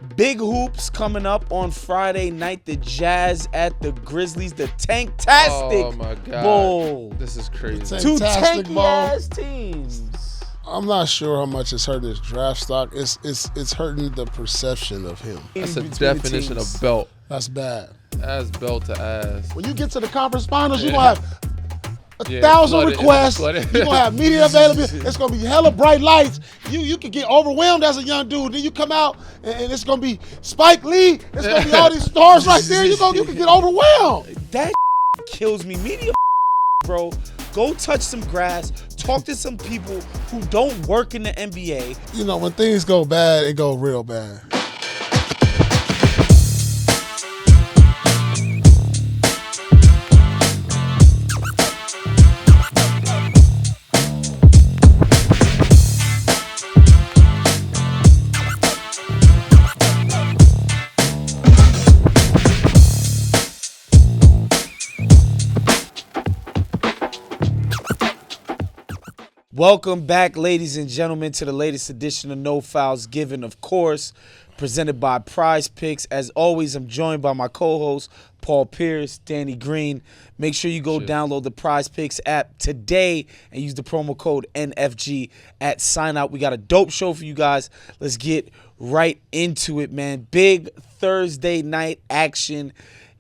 Big hoops coming up on Friday night. The Jazz at the Grizzlies. The Tanktastic Bowl. This is crazy. Two tanky-ass teams. I'm not sure how much it's hurting his draft stock. It's hurting the perception of him. That's a definition of belt. That's bad. Ass belt to ass. When you get to the conference finals, you're going to have 1,000 requests. You're going to have media availability. It's going to be hella bright lights. You can get overwhelmed as a young dude. Then you come out, and it's going to be Spike Lee. It's going to be all these stars right there. You can get overwhelmed. That kills me. Media, bro. Go touch some grass. Talk to some people who don't work in the NBA. You know, when things go bad, it go real bad. Welcome back, ladies and gentlemen, to the latest edition of No Fouls Given, of course, presented by PrizePicks. As always, I'm joined by my co-hosts, Paul Pierce, Danny Green. Make sure you go download the PrizePicks app today and use the promo code NFG at sign out. We got a dope show for you guys. Let's get right into it, man. Big Thursday night action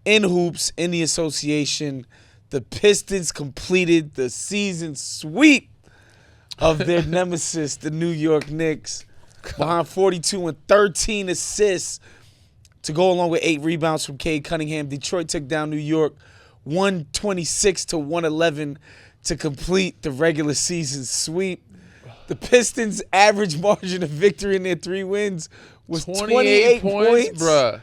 in hoops in the association. The Pistons completed the season sweep of their nemesis, the New York Knicks, behind 42 and 13 assists to go along with 8 rebounds from Cade Cunningham. Detroit took down New York 126 to 111 to complete the regular season sweep. The Pistons' average margin of victory in their 3 wins was 28 points, bruh.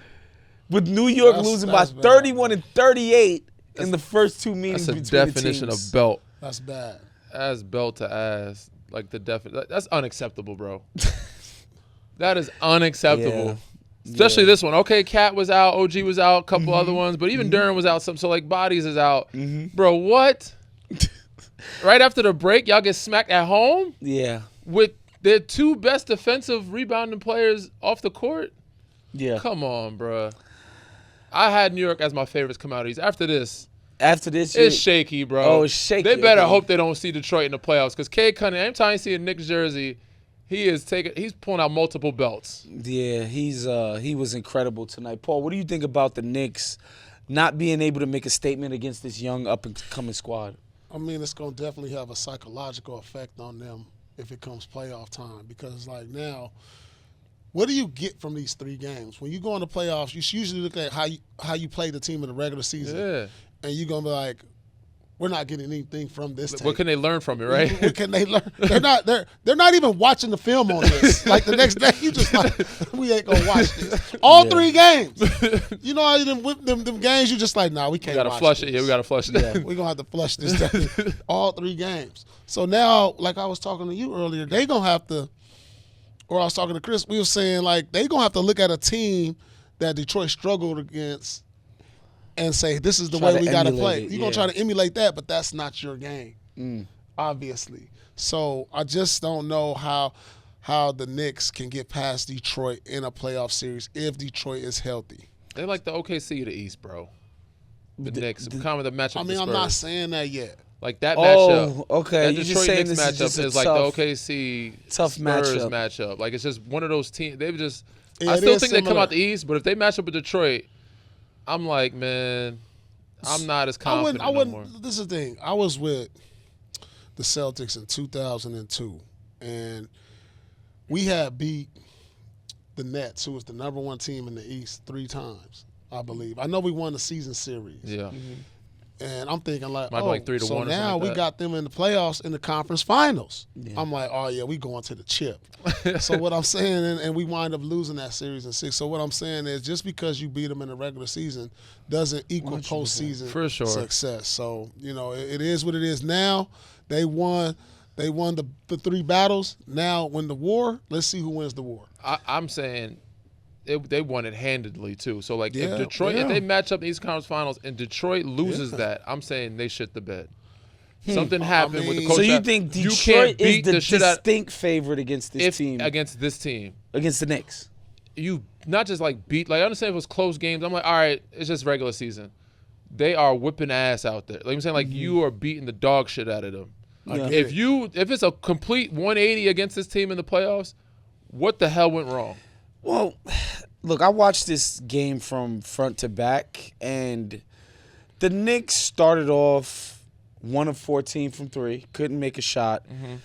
With New York losing by 31 and 38 in the first 2 meetings between the teams. That's a definition of belt. That's bad. Ass belt to ass. Like that's unacceptable, bro. That is unacceptable. Yeah. Especially this one. Okay, Cat was out, OG was out, a couple other ones, but even Durant was out. So like Bodies is out. Bro, what? Right after the break, y'all get smacked at home? Yeah. With their 2 best defensive rebounding players off the court? Yeah. Come on, bro. I had New York as my favorites come out of these. After this, it's shaky, bro. Oh, it's shaky. They better hope they don't see Detroit in the playoffs because Cade Cunningham, anytime you see a Knicks jersey, he's pulling out multiple belts. Yeah, he was incredible tonight. Paul, what do you think about the Knicks not being able to make a statement against this young up-and-coming squad? I mean, it's going to definitely have a psychological effect on them if it comes playoff time because, like, now – what do you get from these 3 games? When you go in the playoffs, you usually look at how you play the team in the regular season. Yeah. And you're going to be like, we're not getting anything from this team. What can they learn from it, right? What can they learn? They're not even watching the film on this. Like the next day, you just like, we ain't going to watch this. All 3 games. You know how them games, you just like, nah, we can't watch this. We got to flush it. Yeah, we got to flush it. Yeah, we're going to have to flush this. All 3 games. So now, like I was talking to you earlier, they going to have to, or I was talking to Chris, we were saying, like, they're going to have to look at a team that Detroit struggled against and say, this is the way we got to play. You're going to try to emulate that, but that's not your game, obviously. So I just don't know how the Knicks can get past Detroit in a playoff series if Detroit is healthy. They like the OKC of the East, bro. The Knicks. Kind of the matchup. I mean, I'm not saying that yet. Like that matchup. Oh, okay. That Detroit Knicks matchup is like the OKC tough Spurs matchup. Like it's just one of those teams. They've just. I still think they come out the East, but if they match up with Detroit, I'm like, man, I'm not as confident no more. This is the thing. I was with the Celtics in 2002, and we had beat the Nets, who was the #1 team in the East, 3 times, I believe. I know we won the season series. Yeah. And I'm thinking like, like 3-1 so now we got them in the playoffs in the conference finals. Yeah. I'm like, oh, yeah, we going to the chip. So what I'm saying, and we wind up losing that series in 6. So what I'm saying is just because you beat them in the regular season doesn't equal 100%. Postseason For sure. success. So, you know, it is what it is now. They won the 3 battles. Now win the war. Let's see who wins the war. I'm saying – they won it handedly too. So like if Detroit, if they match up in these conference finals and Detroit loses that, I'm saying they shit the bed. Something happened with the coach. So you think Detroit is the distinct favorite against this team? Against this team. Against the Knicks. You not just like beat. Like I understand if it was close games. I'm like, all right, it's just regular season. They are whipping ass out there. Like I'm saying, like you are beating the dog shit out of them. Yeah. If it's a complete 180 against this team in the playoffs, what the hell went wrong? Well, look, I watched this game from front to back, and the Knicks started off 1 of 14 from 3, couldn't make a shot. Mm-hmm.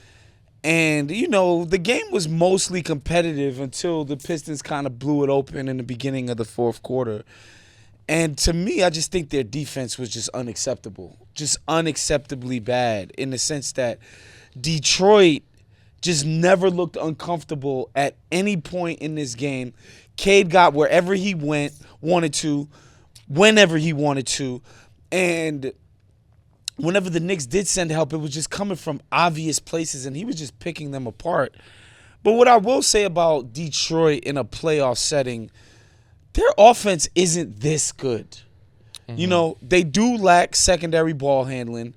And, you know, the game was mostly competitive until the Pistons kind of blew it open in the beginning of the fourth quarter. And to me, I just think their defense was just unacceptable, just unacceptably bad in the sense that Detroit just never looked uncomfortable at any point in this game. Cade got wherever he wanted to, whenever he wanted to. And whenever the Knicks did send help, it was just coming from obvious places, and he was just picking them apart. But what I will say about Detroit in a playoff setting, their offense isn't this good. Mm-hmm. You know, they do lack secondary ball handling.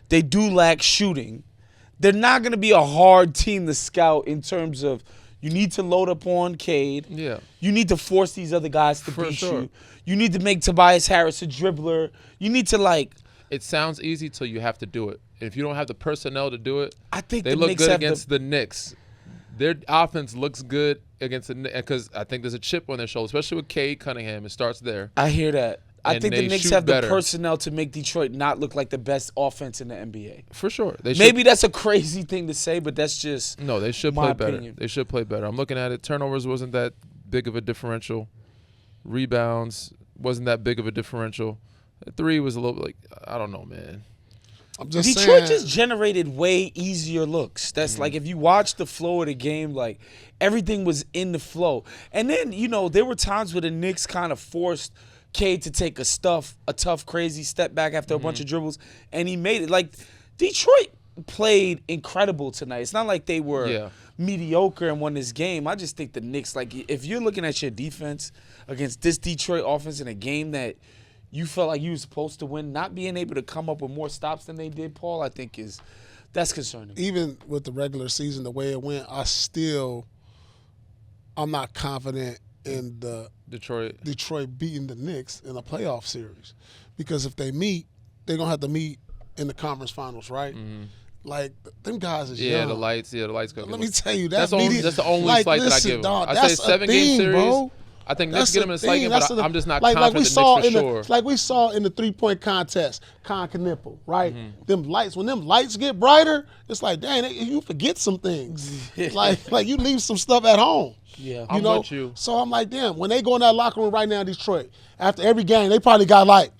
They do lack shooting. They're not going to be a hard team to scout in terms of you need to load up on Cade. Yeah. You need to force these other guys to beat sure. you. You need to make Tobias Harris a dribbler. You need to, like... It sounds easy till you have to do it. If you don't have the personnel to do it, I think they the look Knicks good have against the Knicks. Their offense looks good against the Knicks because I think there's a chip on their shoulder, especially with Cade Cunningham. It starts there. I hear that. I And think the they Knicks shoot have better. the personnel to make Detroit not look like the best offense in the NBA. For sure. Maybe that's a crazy thing to say, but that's just No, they should my play better. opinion. They should play better. I'm looking at it. Turnovers wasn't that big of a differential. Rebounds wasn't that big of a differential. The 3 was a little like, I don't know, man. I'm just Detroit saying. just generated way easier looks. That's like if you watch the flow of the game, like everything was in the flow. And then, you know, there were times where the Knicks kind of forced Cade to take a tough, crazy step back after a bunch of dribbles, and he made it. Like, Detroit played incredible tonight. It's not like they were mediocre and won this game. I just think the Knicks, like, if you're looking at your defense against this Detroit offense in a game that you felt like you were supposed to win, not being able to come up with more stops than they did, Paul, I think that's concerning. Even with the regular season, the way it went, I'm not confident in the Detroit beating the Knicks in a playoff series, because if they meet, they're gonna have to meet in the conference finals, right? Mm-hmm. Like them guys is Yeah, young. the lights. Let me tell you, that's the only like, slight that I listen, give them. dog, I that's say 7-game series. bro. I think That's Knicks get them in a slight game, but I'm just not confident we the saw Knicks for sure. Like we saw in the 3-point contest, Con Knipple, right? Mm-hmm. When them lights get brighter, it's like, dang, you forget some things. like you leave some stuff at home. Yeah. I'm with you. So I'm like, damn, when they go in that locker room right now in Detroit, after every game, they probably got like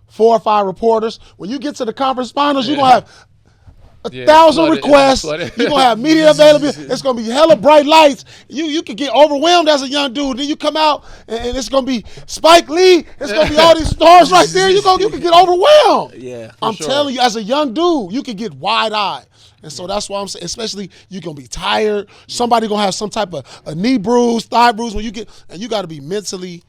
4 or 5 reporters. When you get to the conference finals, you're going to have 1,000 requests. You're going to have media availability. It's going to be hella bright lights. You could get overwhelmed as a young dude. Then you come out, and it's going to be Spike Lee. It's going to be all these stars right there. You can get overwhelmed. Yeah. I'm telling you, as a young dude, you could get wide-eyed. And so that's why I'm saying, especially you're going to be tired. Somebody going to have some type of a knee bruise, thigh bruise when you get, and you got to be mentally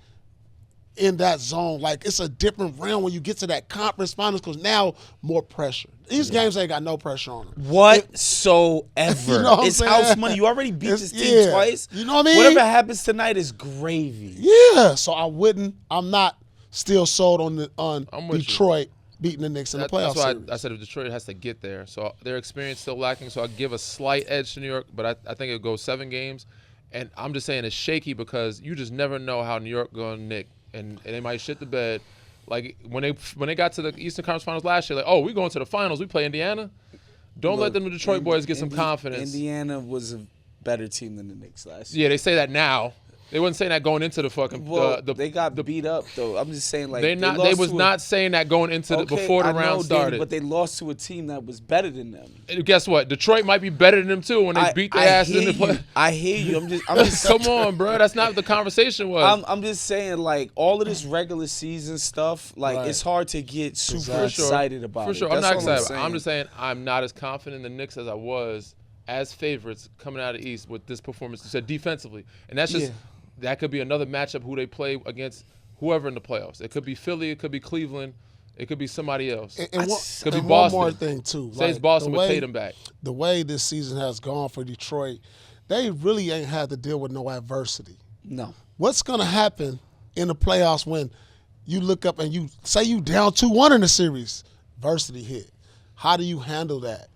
in that zone. Like, it's a different realm when you get to that conference finals, because now more pressure. These games ain't got no pressure on them. Whatsoever. You know what it's I'm house saying? money. You already beat this team twice. You know what I mean? Whatever happens tonight is gravy. Yeah. So I'm not still sold on I'm with Detroit beating the Knicks in the playoffs. That's why I said if Detroit has to get there. So their experience still lacking. So I give a slight edge to New York, but I think it'll go 7 games. And I'm just saying it's shaky because you just never know how New York going to nick. And they might shit the bed. Like when they got to the Eastern Conference Finals last year, like, oh, we going to the finals. We play Indiana. Don't let them Detroit boys get some confidence. Indiana was a better team than the Knicks last year. Yeah, they say that now. They wasn't saying that going into the fucking. They got beat up though. I'm just saying, like, they was not saying that going into before the round started. Danny, but they lost to a team that was better than them. And guess what? Detroit might be better than them too when they beat their asses in the play. I hear you. I'm just Come on, bro. That's not what the conversation was. I'm just saying, like, all of this regular season stuff, like, it's hard to get super excited about. For sure, it. I'm not excited. I'm I'm just saying I'm not as confident in the Knicks as I was as favorites coming out of the East with this performance. You said defensively, and that's just. That could be another matchup who they play against whoever in the playoffs. It could be Philly. It could be Cleveland. It could be somebody else. And could be one Boston. more thing, too. Say it's Boston with Tatum back. The way this season has gone for Detroit, they really ain't had to deal with no adversity. No. What's going to happen in the playoffs when you look up and you say you down 2-1 in the series? Adversity hit. How do you handle that?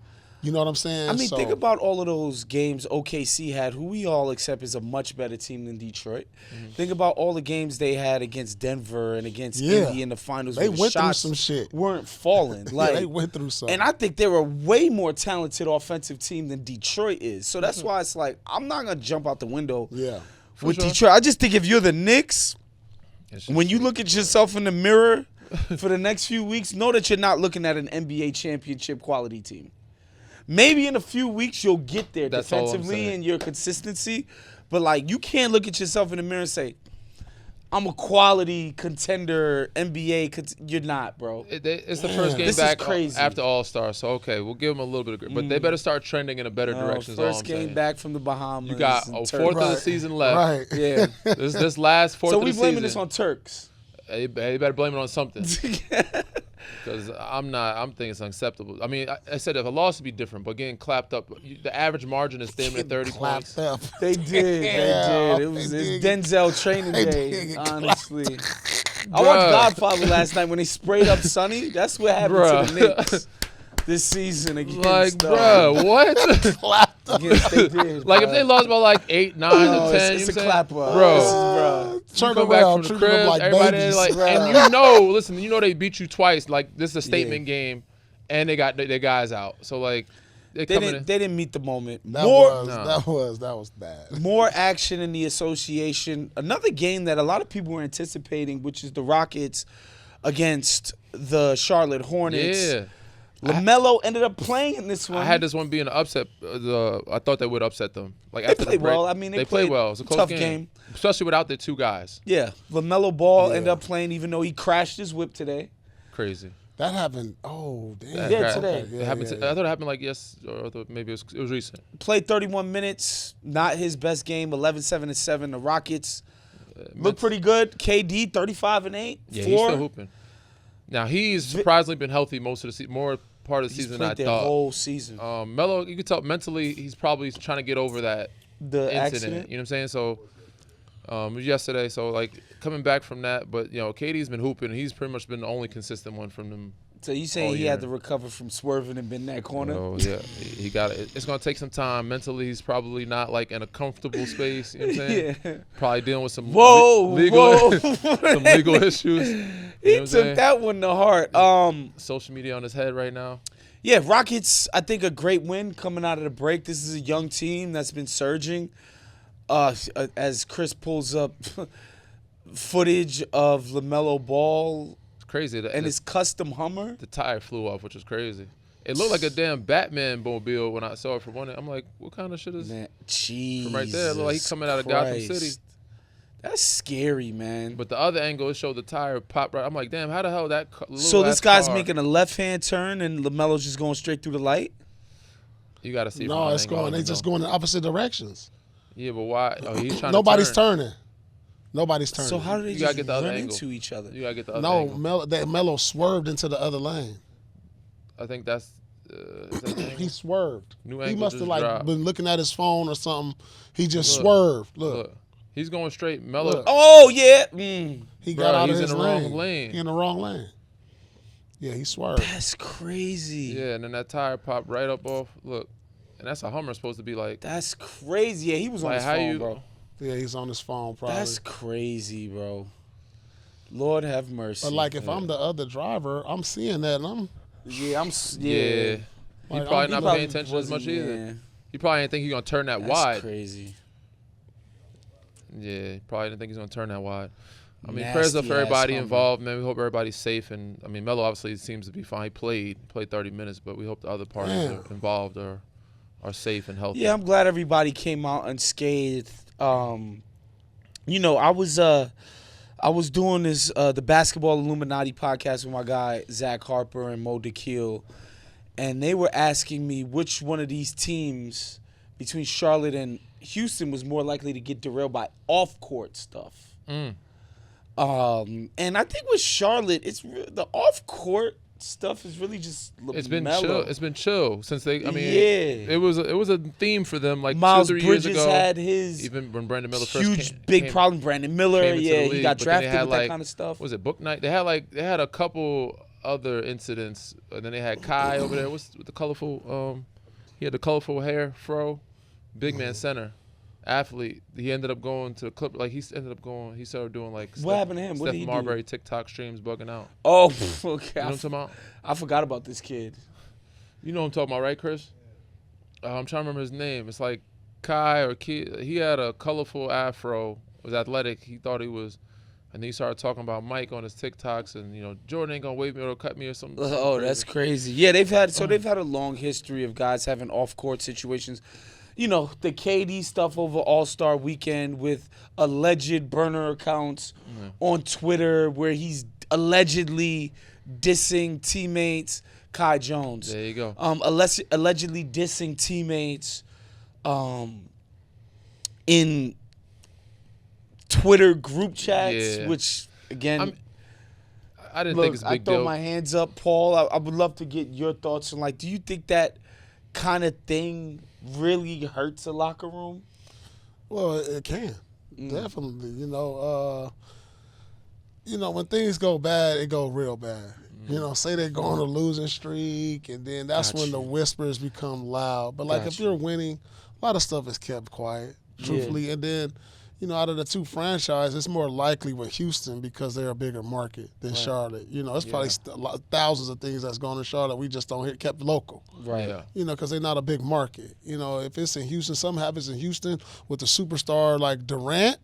You know what I'm saying? I mean, think about all of those games OKC had, who we all accept is a much better team than Detroit. Mm-hmm. Think about all the games they had against Denver and against Indy in the finals. They where went the shots through some shit. Weren't falling. Like, they went through something. And I think they're a way more talented offensive team than Detroit is. So that's why it's like, I'm not going to jump out the window with Detroit. I just think if you're the Knicks, when you look at yourself in the mirror for the next few weeks, know that you're not looking at an NBA championship quality team. Maybe in a few weeks you'll get there defensively and your consistency, but like you can't look at yourself in the mirror and say, "I'm a quality contender NBA." You're not, bro. It's the first game back after All-Star, so okay, we'll give them a little bit of grip, but they better start trending in a better direction. First game back from the Bahamas. You got a fourth of the season left. Right. Yeah. this last fourth of the season. So we blaming this on Turks. You better blame it on something. Because I'm thinking it's unacceptable. I mean, I said if a loss would be different, but getting clapped up, the average margin is damn near 30 points. Up. They did. It's Denzel training day, honestly. I watched Godfather last night when they sprayed up Sonny. That's what happened to the Knicks this season against. What? Clapped up. They did, like if they lost by like 8, 9, or 10, it's a clap up, bro. Turn back from the crib, like everybody babies. like, and listen, they beat you twice. Like this is a statement game, and they got their guys out. So like they didn't meet the moment. That was bad. More action in the association. Another game that a lot of people were anticipating, which is the Rockets against the Charlotte Hornets. Yeah. LaMelo ended up playing in this one. I had this one being an upset. I thought they would upset them. Like they after played the break, well. I mean, they played well. It was a close tough game, especially without their two guys. Yeah, LaMelo Ball ended up playing, even though he crashed his whip today. Crazy. That happened. Oh damn. Today. It happened. I thought it happened like or maybe it was recent. Played 31 minutes. Not his best game. 11-7-7. The Rockets look pretty good. KD 35-8. Yeah, he's still hooping. Now he's surprisingly been healthy most of the season. More part of the season than I thought. The whole season. Melo, you can tell mentally he's probably trying to get over that accident. You know what I'm saying? So it was yesterday. So like coming back from that, but KD's been hooping. He's pretty much been the only consistent one from them. So you saying he had to recover from swerving and been in that corner? Oh yeah, he got it. It's gonna take some time. Mentally, he's probably not like in a comfortable space. You know what I'm saying? Yeah. Probably dealing with some legal issues. He took that one to heart. Social media on his head right now. Yeah, Rockets, I think a great win coming out of the break. This is a young team that's been surging. As Chris pulls up footage of LaMelo Ball. It's crazy. And his custom Hummer. The tire flew off, which was crazy. It looked like a damn Batman mobile when I saw it from one end. I'm like, what kind of shit is Jesus from right there? It looked like he's coming out of Gotham City. That's scary, man. But the other angle, it showed the tire pop right. I'm like, damn, how the hell that little So this guy's making a left-hand turn and LaMelo's just going straight through the light? You got to see. No, it's going. They just going in opposite directions. Yeah, but why? Oh, he's trying Nobody's to turn. turning. Nobody's turning. So how do they just run into each other? You got to get the other angle. No, Melo swerved into the other lane. I think that's he swerved. New he angle must have dropped. been looking at his phone or something. He just swerved. Look. He's going straight. Melo. Oh, yeah. He got out of his in the wrong lane. He in the wrong lane. Yeah, he swerved. That's crazy. Yeah, and then that tire popped right up off. Look. And that's a Hummer supposed to be like. That's crazy. Yeah, he was on his phone, bro. Yeah, he's on his phone probably. That's crazy, bro. Lord have mercy. But like if I'm the other driver, I'm seeing that and I'm. Yeah. He probably not paying attention as much either. He probably didn't think he's gonna turn that wide. That's crazy. Yeah, he probably didn't think he's gonna turn that wide. I mean, prayers up for everybody involved, man. We hope everybody's safe, and I mean, Melo obviously seems to be fine. He played 30 minutes, but we hope the other parties involved are safe and healthy. Yeah, I'm glad everybody came out unscathed. I was doing this the Basketball Illuminati podcast with my guy Zach Harper and Mo DeKeel, and they were asking me which one of these teams between Charlotte and Houston was more likely to get derailed by off-court stuff. And I think with Charlotte, it's the off-court stuff is really just LaMelo. It's been chill. It's been chill since they. I mean, yeah. it was a theme for them like Miles 2-3 Bridges years ago. had his Even when Brandon Miller huge first big came, problem. Brandon Miller, came into yeah, the he league, got but then they drafted had, with like, that kind of stuff. What was it book night? They had a couple other incidents, and then they had Kai over there. What's with the colorful? He had the colorful hair fro, big man center, athlete. He ended up going to the Clip. Like he started doing like. What happened to him? What Steph did he Marbury do? TikTok streams bugging out. Oh, okay. You know what I'm talking about? I forgot about this kid. You know what I'm talking about, right, Chris? I'm trying to remember his name. It's like Kai or Kid. He had a colorful afro. Was athletic. He thought he was, and then he started talking about Mike on his TikToks, and Jordan ain't gonna wave me or cut me or something. Oh, that's crazy. Yeah, they've had a long history of guys having off-court situations. The KD stuff over All-Star Weekend with alleged burner accounts on Twitter where he's allegedly dissing teammates. Kai Jones. There you go. Allegedly dissing teammates in Twitter group chats, which, again, I didn't think it's a big I throw deal. my hands up, Paul. I would love to get your thoughts on, do you think that kind of thing really hurts a locker room? Well, it can. Definitely. When things go bad, it go real bad. Say they go on a losing streak, and then that's when the whispers become loud. But, if you're winning, a lot of stuff is kept quiet, truthfully. Yeah. And then, out of the two franchises, it's more likely with Houston because they're a bigger market than Charlotte. It's probably thousands of things that's going in Charlotte we just don't hear, kept local. Right. Yeah. Because they're not a big market. If it's in Houston, something happens in Houston with a superstar like Durant,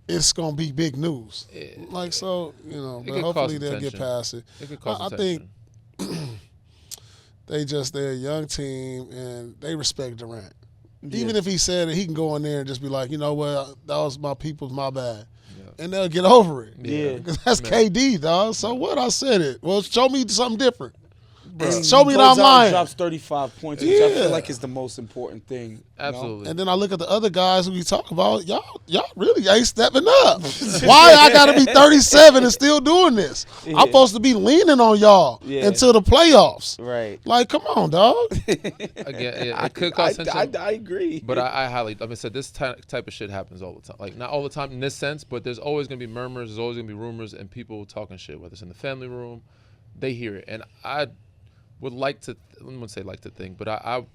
it's going to be big news. But hopefully they'll get past it. It could cause I think they're a young team, and they respect Durant. Yeah. Even if he said it, he can go in there and just be like, that was my people's, my bad. Yeah. And they'll get over it. Yeah. Because that's KD, dog. So what? I said it. Well, show me something different. And show me that I'm lying. Drops 35 points, which I feel like is the most important thing. Absolutely. And then I look at the other guys who we talk about. Y'all really ain't stepping up. Why I got to be 37 and still doing this? Yeah. I'm supposed to be leaning on y'all until the playoffs. Right. Come on, dog. Again, it could cause tension. I agree. But I highly, I said, this type of shit happens all the time. Not all the time in this sense, but there's always going to be murmurs. There's always going to be rumors and people talking shit, whether it's in the family room. They hear it. And I would like to, I wouldn't say like to think, but I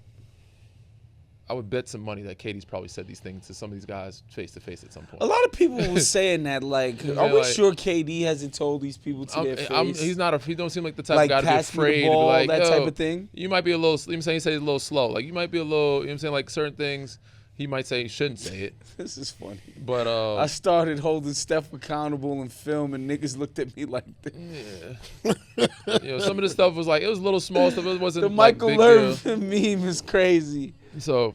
would bet some money that Katie's probably said these things to some of these guys face to face at some point. A lot of people were saying that, are we sure KD hasn't told these people to their face? He don't seem like the type of guy to be afraid the ball, to be like, that type of thing. You might be a little, he says he's a little slow. You might be a little, certain things he might say he shouldn't say it. This is funny. But I started holding Steph accountable in film, and niggas looked at me like this. Yeah. Some of the stuff was it was a little small stuff. It wasn't the Michael big Irvin meme is crazy. So,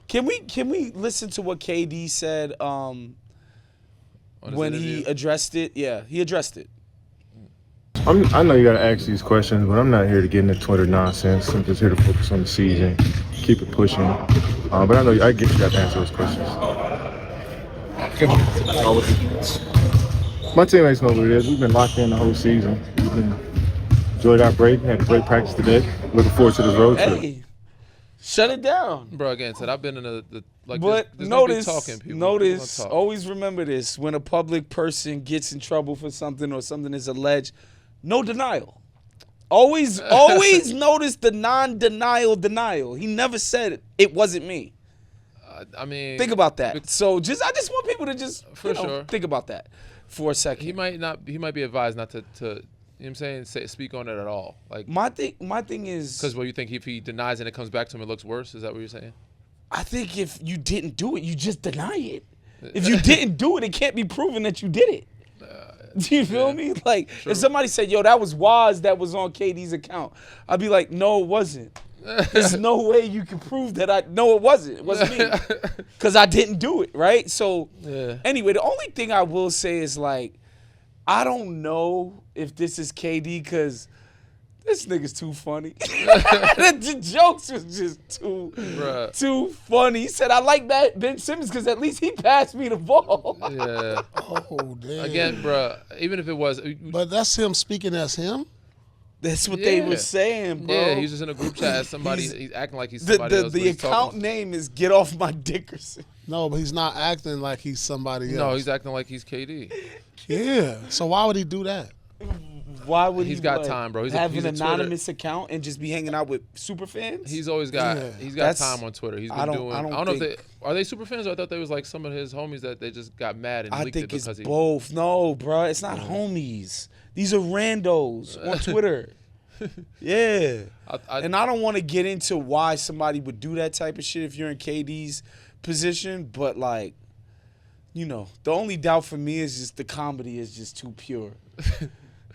can we listen to what KD said when he addressed it? Yeah, he addressed it. I know you got to ask these questions, but I'm not here to get into Twitter nonsense. I'm just here to focus on the season, keep it pushing. But I know I get you got to answer those questions. My teammates know what it is. We've been locked in the whole season. We've enjoyed our break. Had a great practice today. Looking forward to this road trip. Hey, shut it down. Bro, again, said I've been in but there's notice, talking, people. notice, People always remember this: when a public person gets in trouble for something or something is alleged, no denial. Always notice the non-denial denial. He never said it wasn't me. I mean, think about that. So I just want people to just sure think about that for a second. He might be advised not to you know what I'm saying, speak on it at all. My thing is, because you think if he denies and it comes back to him, it looks worse. Is that what you're saying? I think if you didn't do it, you just deny it. If you didn't do it, it can't be proven that you did it. Do you feel me? If somebody said, "Yo, that was Waz that was on KD's account," I'd be like, "No, it wasn't." There's no way you can prove that no, it wasn't. It wasn't me. Because I didn't do it, right? So, anyway, the only thing I will say is, I don't know if this is KD because this nigga's too funny. The jokes was just too funny. He said, I like that Ben Simmons because at least he passed me the ball. Yeah. Oh, damn. Again, bro, even if it was. But that's him speaking as him? That's what they were saying, bro. Yeah, he's just in a group chat as somebody. He's acting like he's somebody else. The account name is Get Off My Dickerson. No, but he's not acting like he's somebody else. No, he's acting like he's KD. Yeah. So why would he do that? Why would He's got time, bro. Have he's an a anonymous account and just be hanging out with super fans? He's always got time on Twitter. He's been doing. I don't know if they are they super fans or I thought they was like some of his homies that they just got mad and leaked it because it's both. No, bro, it's not homies. These are randos on Twitter. Yeah. And I don't want to get into why somebody would do that type of shit if you're in KD's position, but like, you know, the only doubt for me is just the comedy is just too pure.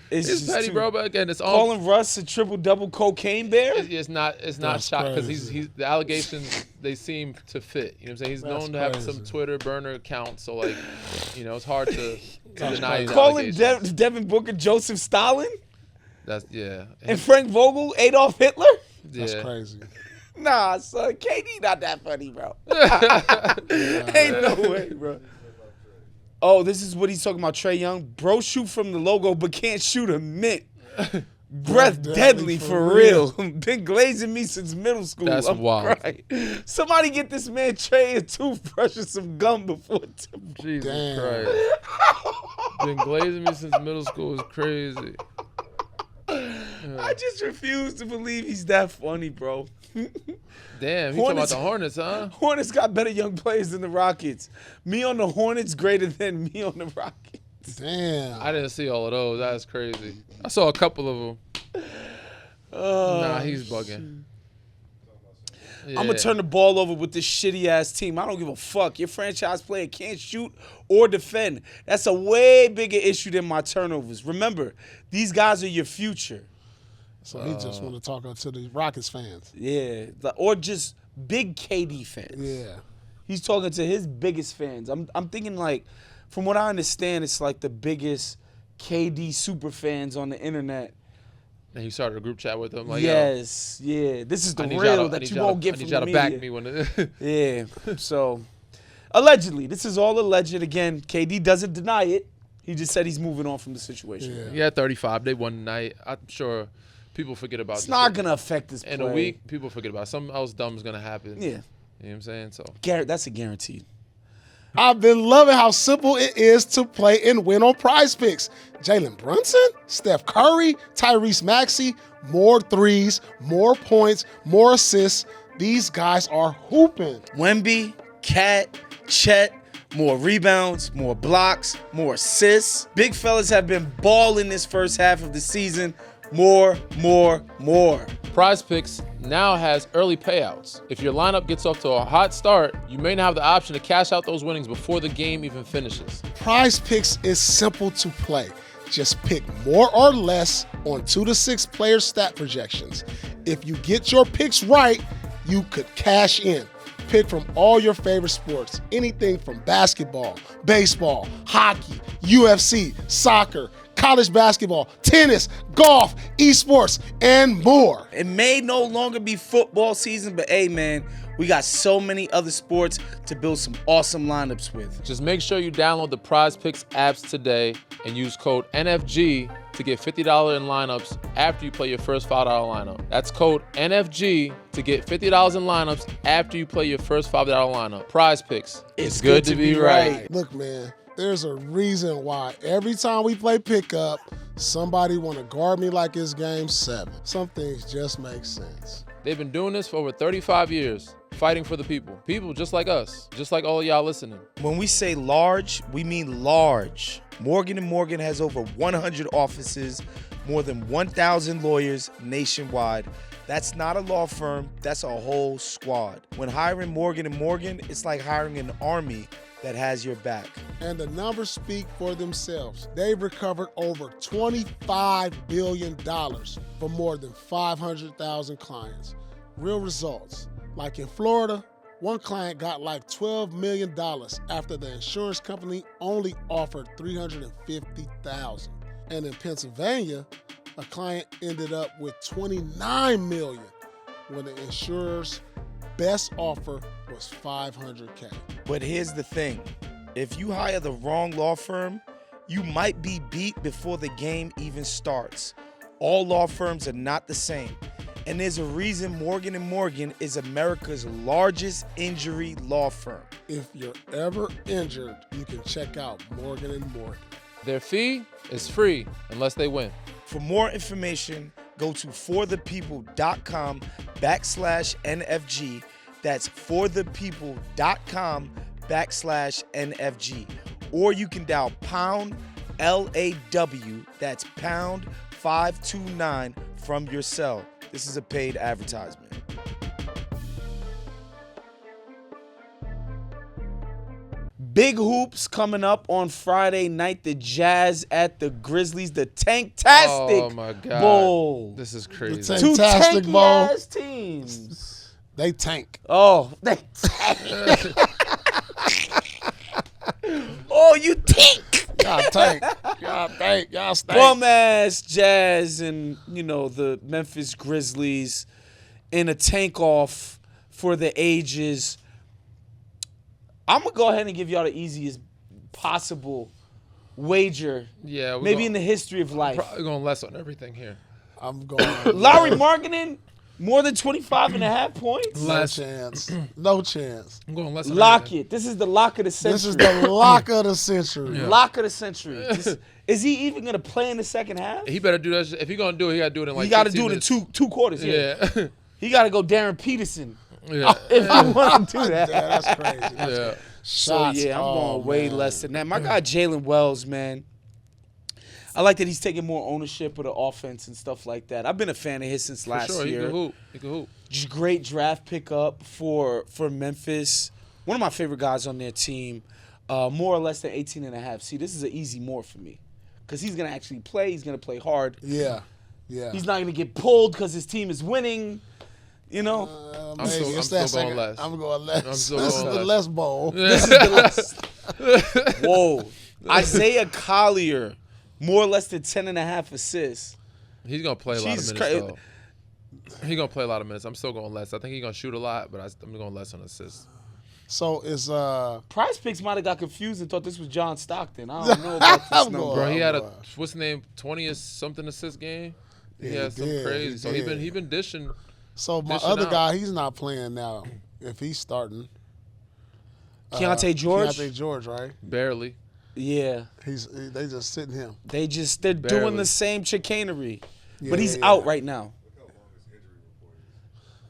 It's petty, bro. But again, it's all calling Russ a triple-double cocaine bear. It's not shock because he's the allegations they seem to fit. You know what I'm saying? He's known to have some Twitter burner accounts, so like, you know, it's hard to deny his calling allegations. Devin Booker Joseph Stalin. And Frank Vogel Adolf Hitler. That's crazy. Nah, son, KD not that funny, bro. Ain't no way, bro. Oh, this is what he's talking about, Trae Young. Bro shoot from the logo but can't shoot a mint. Breath deadly for real. Been glazing me since middle school. That's wild. Crying. Somebody get this man Trae a toothbrush and some gum before. Jesus Christ. Been glazing me since middle school is crazy. I just refuse to believe he's that funny, bro. Damn, he talking about the Hornets, huh? Hornets got better young players than the Rockets. Me on the Hornets greater than me on the Rockets. Damn. I didn't see all of those. That's crazy. I saw a couple of them. Nah, he's bugging. Yeah. I'm going to turn the ball over with this shitty-ass team. I don't give a fuck. Your franchise player can't shoot or defend. That's a way bigger issue than my turnovers. Remember, these guys are your future. So he just want to talk to the Rockets fans. Yeah, or just big KD fans. Yeah. He's talking to his biggest fans. I'm thinking like, from what I understand, it's like the biggest KD super fans on the internet. And he started a group chat with them. Like, yes, yeah. This is the real that you won't get from the media. I need y'all to back me when Yeah. So, allegedly, this is all alleged. Again, KD doesn't deny it. He just said he's moving on from the situation. Yeah, 35. They won tonight. I'm sure people forget about It's not going to affect this play. In a week, people forget about it. Something else dumb is going to happen. Yeah. You know what I'm saying? So that's a guarantee. I've been loving how simple it is to play and win on PrizePicks. Jalen Brunson, Steph Curry, Tyrese Maxey, more threes, more points, more assists. These guys are hooping. Wemby, Cat, Chet, more rebounds, more blocks, more assists. Big fellas have been balling this first half of the season. More. PrizePicks now has early payouts. If your lineup gets off to a hot start, you may now have the option to cash out those winnings before the game even finishes. PrizePicks is simple to play. Just pick more or less on 2 to 6 player stat projections. If you get your picks right, you could cash in. Pick from all your favorite sports, anything from basketball, baseball, hockey, UFC, soccer, college basketball, tennis, golf, esports, and more. It may no longer be football season, but hey, man, we got so many other sports to build some awesome lineups with. Just make sure you download the PrizePicks apps today and use code NFG to get $50 in lineups after you play your first $5 lineup. That's code NFG to get $50 in lineups after you play your first $5 lineup. PrizePicks. It's good to be right. Look, man, there's a reason why every time we play pickup, somebody want to guard me like it's game 7. Some things just make sense. They've been doing this for over 35 years, fighting for the people. People just like us, just like all of y'all listening. When we say large, we mean large. Morgan & Morgan has over 100 offices, more than 1,000 lawyers nationwide. That's not a law firm, that's a whole squad. When hiring Morgan & Morgan, it's like hiring an army that has your back. And the numbers speak for themselves. They've recovered over $25 billion from more than 500,000 clients. Real results. Like in Florida, one client got like $12 million after the insurance company only offered $350,000. And in Pennsylvania, a client ended up with $29 million when the insurer's best offer was $500K. But here's the thing. If you hire the wrong law firm, you might be beat before the game even starts. All law firms are not the same, and there's a reason Morgan & Morgan is America's largest injury law firm. If you're ever injured, you can check out Morgan & Morgan. Their fee is free unless they win. For more information, go to forthepeople.com/NFG. That's forthepeople.com/NFG. Or you can dial pound LAW, that's pound 529 from your cell. This is a paid advertisement. Big hoops coming up on Friday night. The Jazz at the Grizzlies. The Tanktastic Oh my God. Bowl. This is crazy. The Two Fantastic tanky Bowl. ass teams. They tank. Oh, they tank. Oh, you tank. Y'all tank. Y'all tank. Y'all stank. Bum ass Jazz and the Memphis Grizzlies in a tank off for the ages. I'm gonna go ahead and give y'all the easiest possible wager, Yeah, maybe in the history of life. probably going less on everything here. I'm going. Lowry Markkanen, more than 25.5 points. No Less. chance. No chance. I'm going less on Lock everything. it. This is the lock of the century. This is the lock of the century. Yeah. Lock of the century. Is he even gonna play in the second half? He better do that. If he gonna do it, he gotta do it in like. He got to 15 do it in minutes. two quarters. Yeah. Yeah. He got to go Darren Peterson Yeah. if he want to do that. Yeah, that's crazy. That's Yeah. crazy. So Shots. yeah, I'm Oh, going way man. less than that. My guy Jalen Wells, man. I like that he's taking more ownership of the offense and stuff like that. I've been a fan of his since For last sure, year. he can hoop. He can hoop. Just great draft pickup for Memphis. One of my favorite guys on their team. More or less than 18.5. See, this is an easy more for me. Because he's going to actually play. He's going to play hard. Yeah. Yeah. He's not going to get pulled because his team is winning. You know? Maybe. still- It's I'm that still going second- less. I'm going less. I'm still This is going the less. less bowl. This is the last. Whoa. Isaiah Collier, more or less than 10.5 assists. He's gonna play a lot of Jesus minutes Christ. though. He's gonna play a lot of minutes. I'm still going less. I think he's gonna shoot a lot, but I'm going less on assists. So it's PrizePicks might have got confused and thought this was John Stockton. I don't know about this I'm number. going- Bro, he had boy. what's the name? 20 or something assist game. He Yeah, had he some did, crazy. he So did. he been dishing. so my Dishing other out. guy, he's not playing now. If he's starting, Keontae George? Keontae George, right? Barely. Yeah. They just sitting him. They're doing Barely. the same chicanery. Yeah, But he's yeah, out yeah. right now.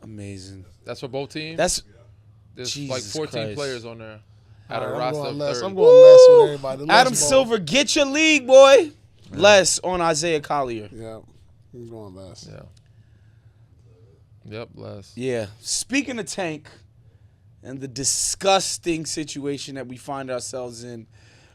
Amazing. That's for both teams. That's There's Jesus like 14 Christ. players on there. Out All of right, roster I'm of going less. 30. I'm going less with everybody. The less Adam bowl. Silver, get your league, boy. Less on Isaiah Collier. Yeah, I'm going less. Yeah. Yep, less. Yeah. Speaking of Tank and the disgusting situation that we find ourselves in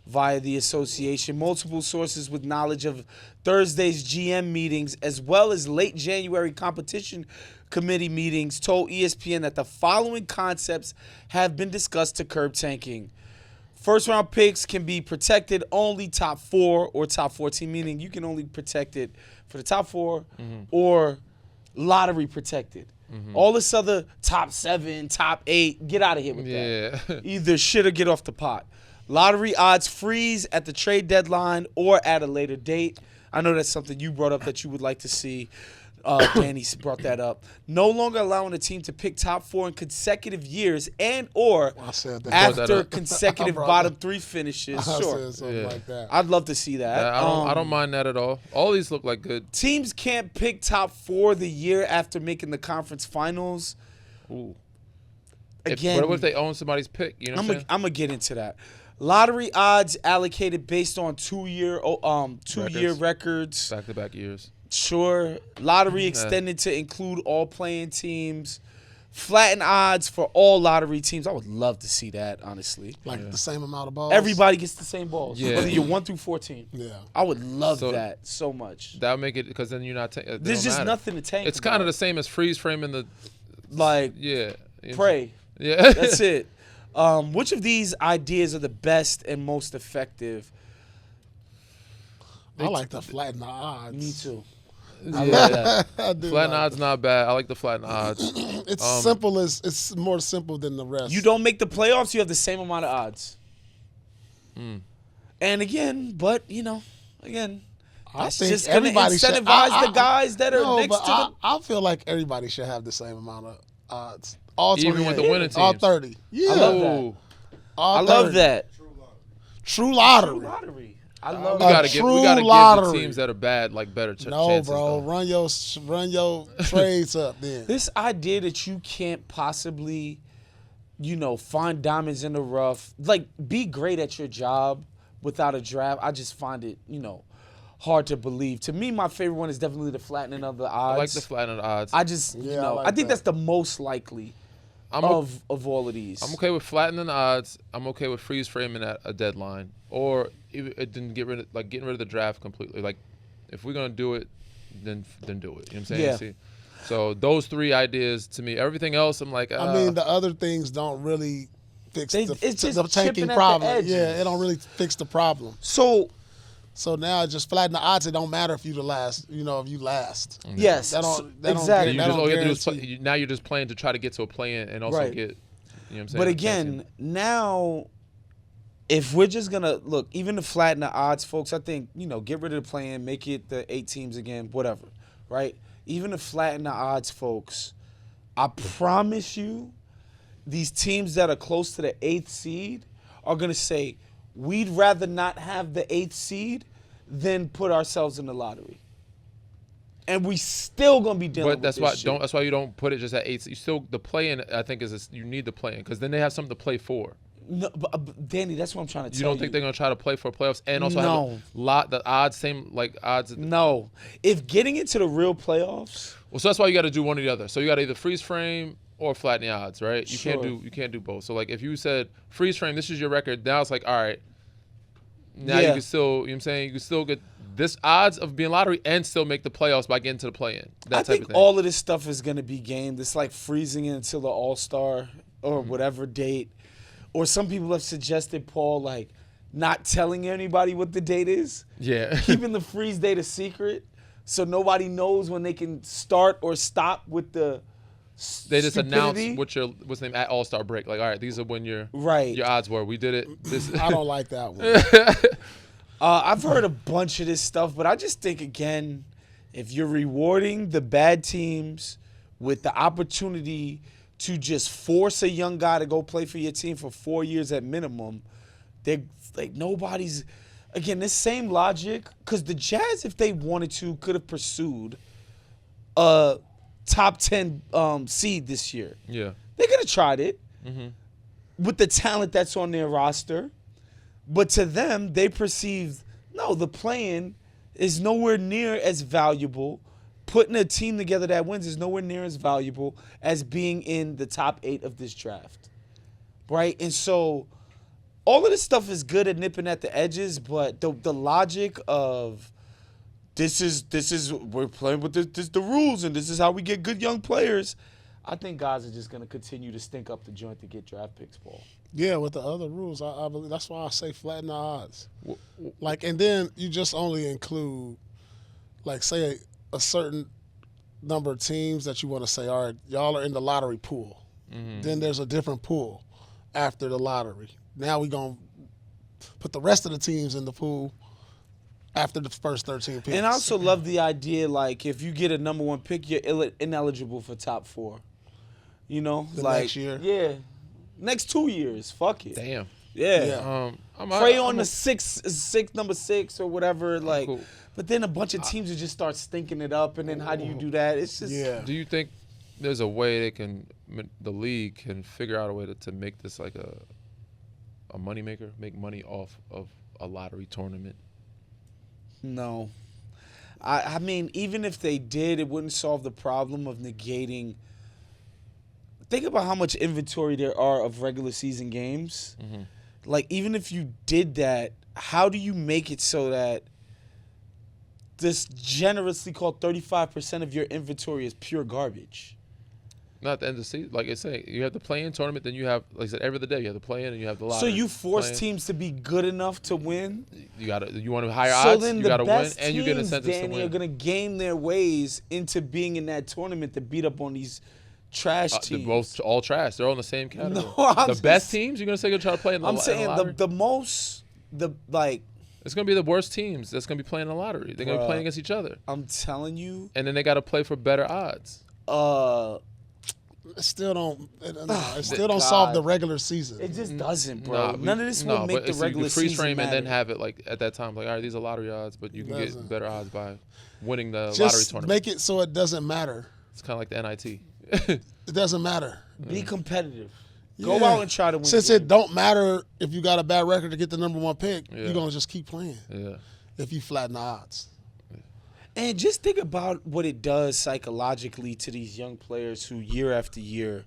via the association, multiple sources with knowledge of Thursday's GM meetings as well as late January competition committee meetings told ESPN that the following concepts have been discussed to curb tanking. First round picks can be protected only top 4 or top 14, meaning you can only protect it for the top 4 or lottery protected. All this other top 7, top 8, get out of here with that. Yeah. Either shit or get off the pot. Lottery odds freeze at the trade deadline or at a later date. I know that's something you brought up that you would like to see. Danny brought that up. No longer allowing a team to pick top 4 in consecutive years and or I said that. Brought that after up. consecutive I brought bottom that. 3 finishes. I Sure. said something Yeah. like that. I'd love to see that. I don't mind that at all. All these look like good. Teams can't pick top 4 the year after making the conference finals. Ooh. Again, What if they own somebody's pick? You know what I'm saying? I'm gonna get into that. Lottery odds allocated based on 2-year records. Back-to-back years. Sure. Lottery extended to include all playing teams. Flatten odds for all lottery teams. I would love to see that, honestly. Like the same amount of balls. Everybody gets the same balls. Yeah. Whether you're 1 through 14. Yeah. I would love So- that so much. That would make it because then you're not. There's just nothing to tank. It's kind of the same as freeze framing the. like Yeah. pray. Yeah. That's it. Which of these ideas are the best and most effective? I like to flatten the odds. Me too. Yeah. I do Flatten like odds not bad. I like the flatten odds. It's simple as it's more simple than the rest. You don't make the playoffs, you have the same amount of odds. And again, but again, That's think just going to everybody should incentivize the guys that are next to them. I feel like everybody should have the same amount of odds. All 28. Even with the winning All teams. 30. Yeah. I love that. All I love 30. that. True lottery. Lottery. I love We A gotta true give the lottery. teams that are bad like better No, chances. bro. Though. Run your trades up then. this idea that you can't possibly, find diamonds in the rough, like be great at your job without a draft. I just find it, hard to believe. To me, my favorite one is definitely the flattening of the odds. I like the flatten of the odds. I just, Yeah, I like I think that. that's the most likely I'm of all of these. I'm okay with flattening the odds. I'm okay with freeze framing at a deadline, or even getting rid of the draft completely. Like, if we're gonna do it, then do it. You know what I'm saying? Yeah. See? So those three ideas to me. Everything else, I'm like, I mean, the other things don't really fix It's the just tanking chipping at the problem. edges. Yeah, it don't really fix the problem. So, So now just flatten the odds. It don't matter if you the last. If you last. yes, That don't exactly. you that just, all you have to do is guarantee. now you're just playing to try to get to a play-in and also Right. get. You know what I'm saying? But again, now, if we're just going to look, even to flatten the odds, folks, I think, get rid of the play-in, make it the 8 teams again, whatever, right? Even to flatten the odds, folks, I promise you, these teams that are close to the 8th seed are going to say, we'd rather not have the 8th seed than put ourselves in the lottery. And we still going to be dealing But with that's this why shit. that's why you don't put it just at 8. You still the play-in. I think you need the play-in because then they have something to play for. No, but Danny, that's what I'm trying to tell You don't think they're gonna try to play for playoffs and also No. have the odds same like odds? No. If getting into the real playoffs, Well, so that's why you got to do one or the other. So you got to either freeze frame or flatten the odds, right? You Sure. can't do both. So like if you said freeze frame, this is your record. Now it's like all right. Now Yeah. you can still, you know what I'm saying, you can still get this odds of being lottery and still make the playoffs by getting to the play-in. That I type think of thing. all of this stuff is going to be gamed. It's like freezing it until the All-Star or whatever date. Or some people have suggested, Paul, like not telling anybody what the date is, yeah. keeping the freeze date a secret so nobody knows when they can start or stop with the They just stupidity. announce what's the name at All-Star break. Like, all right, these are when your Right. odds were. We did it. This I don't like that one. I've heard a bunch of this stuff, but I just think, again, if you're rewarding the bad teams with the opportunity to just force a young guy to go play for your team for 4 years at minimum, they're like nobody's. Again, this same logic, because the Jazz, if they wanted to, could have pursued a top 10 seed this year. yeah. They could have tried it with the talent that's on their roster. But to them, they perceive, no, the play-in is nowhere near as valuable. Putting a team together that wins is nowhere near as valuable as being in the top 8 of this draft. Right? And so all of this stuff is good at nipping at the edges, but the logic of this is we're playing with the rules and this is how we get good young players. I think guys are just going to continue to stink up the joint to get draft picks, Paul. Yeah, with the other rules, I believe that's why I say flatten the odds. Like, and then you just only include, like, say a certain number of teams that you want to say, all right, y'all are in the lottery pool. Then there's a different pool after the lottery. Now we're going to put the rest of the teams in the pool after the first 13 picks. And I also love the idea, like, if you get a number 1 pick, you're ineligible for top 4. You know? The like, next year? Yeah. Next 2 years. Fuck it. Damn. Yeah. Yeah. Pray on the number 6 or whatever. Like, cool. But then a bunch of teams will just start stinking it up, and then how do you do that? It's just Yeah. Do you think there's a way the league can figure out a way to make this like a moneymaker, make money off of a lottery tournament? No. I mean, even if they did, it wouldn't solve the problem of negating. Think about how much inventory there are of regular season games. Like, even if you did that, how do you make it so that this generously called 35% of your inventory is pure garbage? Not at the end of the season. Like it's saying, you have the play-in tournament, then you have, like I said, every other day you have the play-in and you have the So lottery. you force Play-in. teams to be good enough to win? You want to higher So odds, then you the got to win, best and you get teams, incentives to Danny, win. are going to game their ways into being in that tournament to beat up on these trash They're teams. both all trash. They're all in the same category. No, I'm the just- best teams, you're going to say you're trying to play in the I'm in the saying lottery? the most, like, It's going to be the worst teams that's going to be playing the lottery. They're going to be playing against each other. I'm telling you. And then they got to play for better odds. It still don't solve the regular season. It just doesn't, bro. None of this will make the regular season freeze frame matter. and then have it like at that time, like, all right, these are lottery odds, but you can get better odds by winning the lottery Just tournament. make it so it doesn't matter. It's kind of like the NIT. It doesn't matter. Be competitive. Go out and try to win. Since it don't matter if you got a bad record to get the number 1 pick, you're going to just keep playing. Yeah. If you flatten the odds. And just think about what it does psychologically to these young players who year after year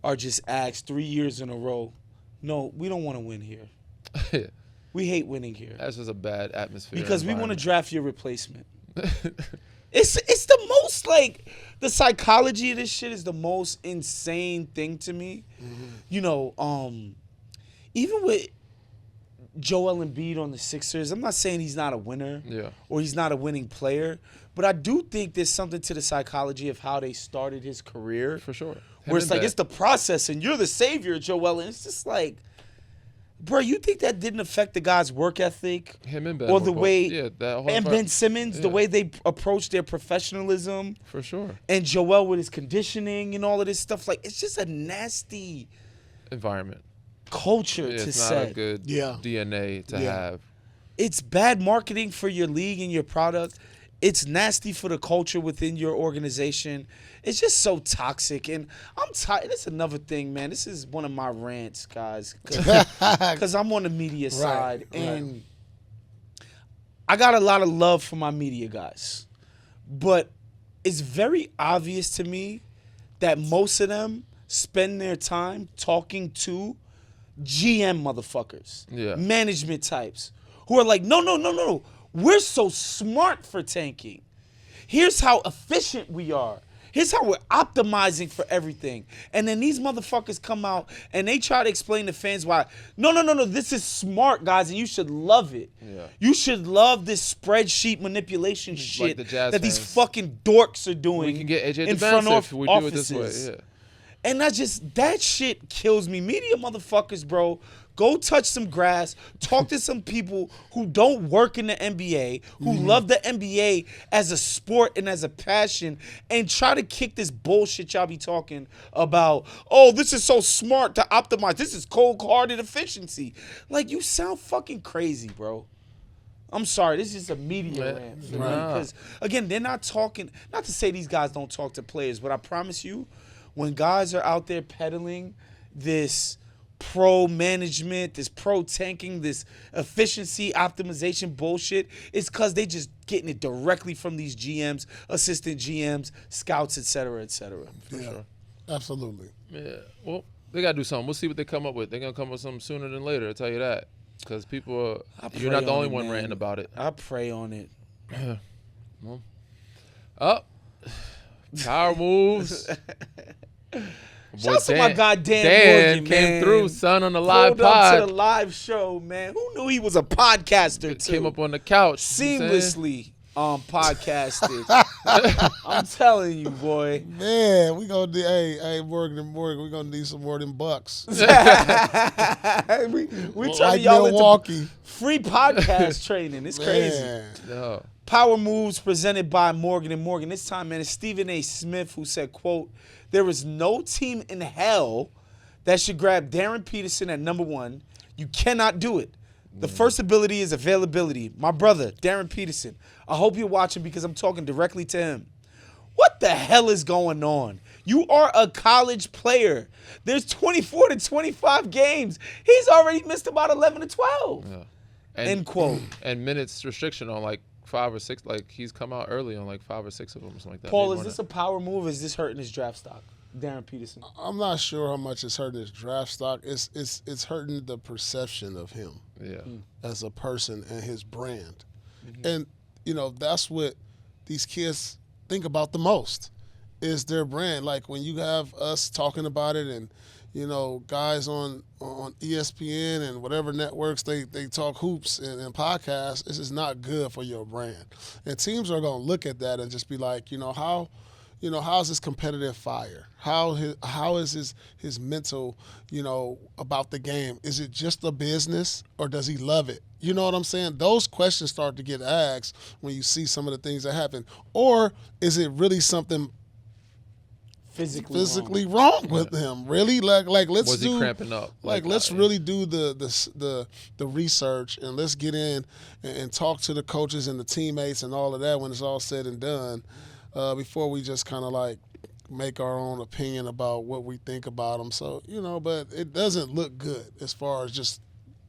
are just asked 3 years in a row, no, we don't want to win here. We hate winning here. That's just a bad atmosphere. Because we want to draft your replacement. It's the most, like, the psychology of this shit is the most insane thing to me. Mm-hmm. You know, even with Joel Embiid on the Sixers, I'm not saying he's not a winner or he's not a winning player, but I do think there's something to the psychology of how they started his career. For sure. Where it's like, it's the process and you're the savior, Joel. And it's just like, bro, you think that didn't affect the guy's work ethic? Him and Ben. Or the way, that whole and Ben Simmons, the way they approach their professionalism. For sure. And Joel with his conditioning and all of this stuff. Like, it's just a nasty environment. Culture to it's set. Not a good DNA to have. It's bad marketing for your league and your product. It's nasty for the culture within your organization. It's just so toxic. And I'm tired. That's another thing, man. This is one of my rants, guys. Because I'm on the media side. And I got a lot of love for my media guys. But it's very obvious to me that most of them spend their time talking to GM motherfuckers, management types, who are like, no. We're so smart for tanking. Here's how efficient we are. Here's how we're optimizing for everything. And then these motherfuckers come out and they try to explain to fans why, no, this is smart, guys, and you should love it. Yeah. You should love this spreadsheet manipulation shit like that these fucking dorks are doing. We can get AJ in front of we do it this offices. way. Yeah. And that shit kills me. Media motherfuckers, bro, go touch some grass, talk to some people who don't work in the NBA, who love the NBA as a sport and as a passion, and try to kick this bullshit y'all be talking about. Oh, this is so smart to optimize. This is cold-hearted efficiency. Like, you sound fucking crazy, bro. I'm sorry, this is a media rant for me. Because, again, they're not talking, not to say these guys don't talk to players, but I promise you, when guys are out there peddling this pro-management, this pro-tanking, this efficiency optimization bullshit, it's because they just getting it directly from these GMs, assistant GMs, scouts, et cetera, et cetera. For sure. Absolutely. Yeah. Well, they got to do something. We'll see what they come up with. They're going to come up with something sooner than later, I'll tell you that. Because people you're not the only one ranting about it. I pray on it. Well, power moves. Shout out to my guy Dan Morgan, came through, son, on the live Pulled pod. up to the live show, man. Who knew he was a podcaster too? Came up on the couch. Seamlessly podcasted. I'm telling you, boy. Man, we gonna hey, Morgan, we gonna need some more of them bucks. we turning y'all into free podcast training. It's crazy. No. Power moves presented by Morgan & Morgan. This time, man, it's Stephen A. Smith who said, quote, "There is no team in hell that should grab Darren Peterson at number 1. You cannot do it. The first ability is availability. My brother, Darren Peterson, I hope you're watching because I'm talking directly to him. What the hell is going on? You are a college player. There's 24 to 25 games. He's already missed about 11 to 12. Yeah. End quote. And minutes restriction on like 5 or 6. Like he's come out early on like 5 or 6 of them or something like that. Paul, is this a power move or is this hurting his draft stock? Darren Peterson. I'm not sure how much it's hurting his draft stock. It's hurting the perception of him as a person and his brand. Mm-hmm. And, you know, that's what these kids think about the most is their brand. Like when you have us talking about it and, you know, guys on ESPN and whatever networks they talk hoops and podcasts, this is not good for your brand. And teams are going to look at that and just be like, you know, how how's his competitive fire? How is his mental, about the game? Is it just a business or does he love it? You know what I'm saying? Those questions start to get asked when you see some of the things that happen. Or is it really something physically wrong with him? Really? Like let's Was he cramping up? Let's really do the research, and let's get in and talk to the coaches and the teammates and all of that when it's all said and done, before we just kind of like make our own opinion about what we think about them. So, but it doesn't look good as far as just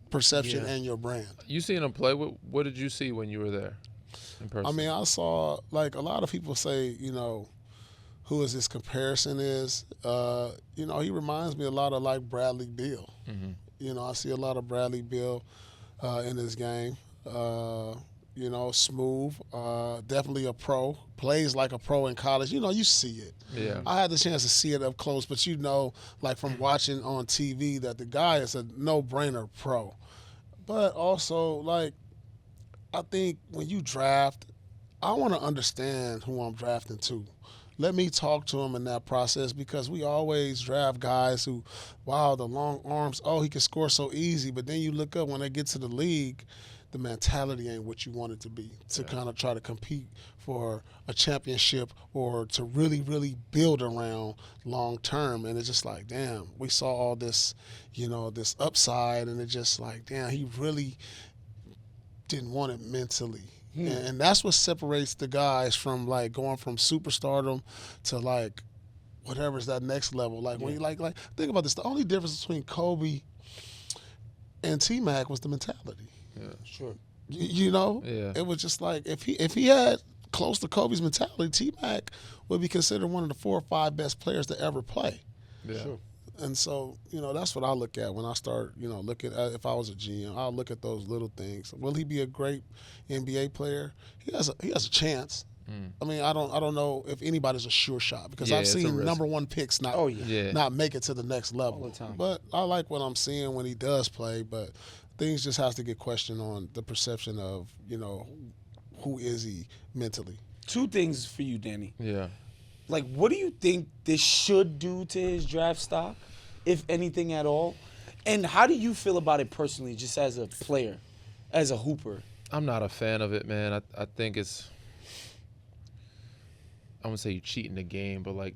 perception and your brand. You seen him play? What did you see when you were there in person? I mean, I saw, like, a lot of people say, who is his comparison is. He reminds me a lot of like Bradley Beal. Mm-hmm. I see a lot of Bradley Beal in his game. Smooth, definitely a pro, plays like a pro in college. You see it. Yeah. I had the chance to see it up close, but like from watching on TV that the guy is a no-brainer pro. But also, like, I think when you draft, I want to understand who I'm drafting to. Let me talk to him in that process, because we always draft guys who, wow, the long arms, he can score so easy. But then you look up when they get to the league, the mentality ain't what you want it to be, to kind of try to compete for a championship or to really, really build around long term. And it's just like, damn, we saw all this, this upside, and it's just like, damn, he really didn't want it mentally. And that's what separates the guys from like going from superstardom to like whatever's that next level. Like when you like think about this, the only difference between Kobe and T-Mac was the mentality. Yeah, sure. Yeah. It was just like if he had close to Kobe's mentality, T-Mac would be considered one of the 4 or 5 best players to ever play. Yeah. Sure. And so, that's what I look at when I start, looking at, if I was a GM, I'll look at those little things. Will he be a great NBA player? He has a chance. I mean, I don't know if anybody's a sure shot, because I've seen number 1 picks not make it to the next level. All the time. But I like what I'm seeing when he does play, but things just has to get questioned on the perception of, who is he mentally. 2 things for you, Danny. Yeah. Like, what do you think this should do to his draft stock, if anything at all? And how do you feel about it personally, just as a player, as a hooper? I'm not a fan of it, man. I think it's, I wouldn't say you cheating the game, but like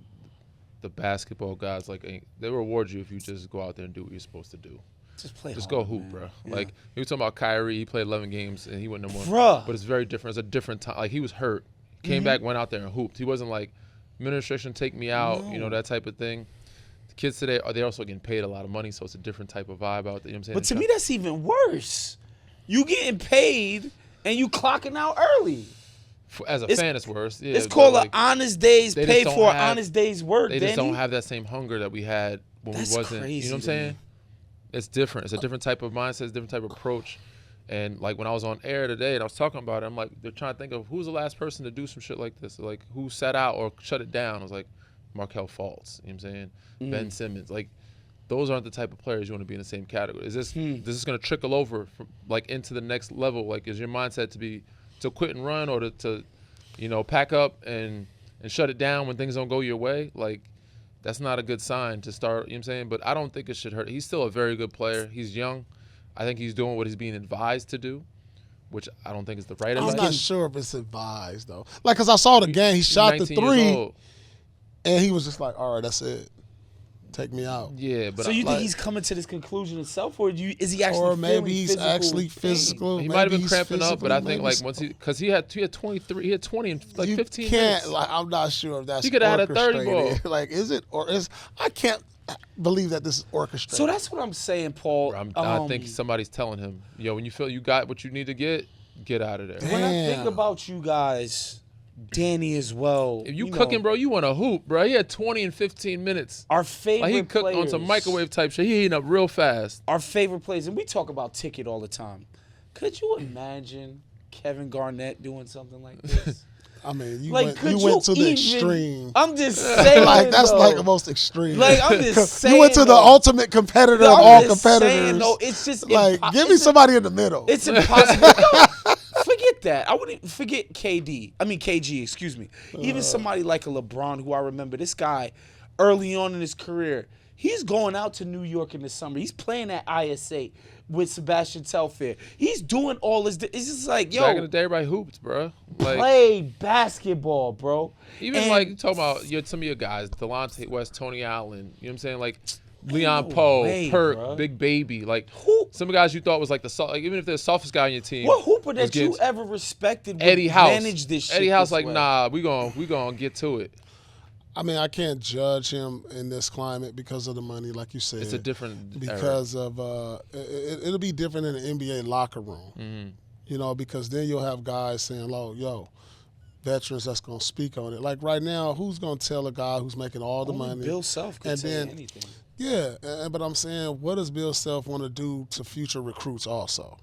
the basketball guys, like they reward you if you just go out there and do what you're supposed to do. Just go hoop, bro. Yeah. Like, you were talking about Kyrie, he played 11 games and he went number 1. Bruh. But it's very different. It's a different time. Like, he was hurt. Came back, went out there and hooped. He wasn't like, administration, take me out, that type of thing. The kids today, they're also getting paid a lot of money, so it's a different type of vibe out there. You know what I'm saying? But to me, that's even worse. You getting paid and you clocking out early. As a fan, it's worse. Yeah, it's called like, an honest day's pay for an honest day's work. They just don't have that same hunger that we had when we wasn't. Crazy, you know what I'm saying? It's different. It's a different type of mindset, it's a different type of approach. And like when I was on air today and I was talking about it, I'm like, they're trying to think of who's the last person to do some shit like this. Like, who sat out or shut it down? I was like, Markelle Fultz. You know what I'm saying? Ben Simmons. Like, those aren't the type of players you want to be in the same category. Is this going to trickle over from, like, into the next level? Like, is your mindset to quit and run, or to pack up and shut it down when things don't go your way? Like, that's not a good sign to start. You know what I'm saying? But I don't think it should hurt. He's still a very good player. He's young. I think he's doing what he's being advised to do, which I don't think is the right advice. I'm not sure if it's advised, though. Like, because I saw the game, he shot the 3, and he was just like, all right, that's it. Take me out. Yeah, but so you think he's coming to this conclusion himself, or is he actually? Or maybe he's actually physical. He might have been cramping up, but I think like once because he had 23, he had 20 in like 15 minutes. Like, I'm not sure if that's. He could have had a 30 ball. Like, is it or is? I can't believe that this is orchestrated. So that's what I'm saying, Paul. I think somebody's telling him, when you feel you got what you need to get out of there. When I think about you guys, Danny as well. If you cooking, bro, you want to hoop, bro. He had 20 in 15 minutes. Our favorite he cooked players, on some microwave type shit. He heating up real fast. Our favorite players, and we talk about Ticket all the time. Could you imagine Kevin Garnett doing something like this? I mean, you went to the extreme. I'm just saying, like that's like the most extreme. Like, I'm just saying, you went to the ultimate competitor of all competitors. Saying, it's just like give me somebody in the middle. It's impossible. Forget forget that. I wouldn't forget KG, excuse me. Even somebody like a LeBron, who I remember, this guy early on in his career, he's going out to New York in the summer. He's playing at IS8 with Sebastian Telfair. He's doing all this. It's just like, yo. Back in the day, everybody hooped, bro. Like, play basketball, bro. Even like you talking about some of your guys, Delonte West, Tony Allen. You know what I'm saying? Like Leon Poe, Perk, bro. Big Baby. Like Who? some of the guys you thought was like even if they're the softest guy on your team. What hooper that getting- you ever respected would Eddie House. manage this shit? Eddie House, this like, way? nah, we gonna get to it. I mean, I can't judge him in this climate because of the money, like you said. It's a different because of it'll be different in the NBA locker room. Mm-hmm. You know, because then you'll have guys saying, "Oh, yo, veterans that's gonna speak on it." Like right now, who's gonna tell a guy who's making all the Only money? Bill Self could And say then- anything. Yeah, but I'm saying, what does Bill Self want to do to future recruits? Also,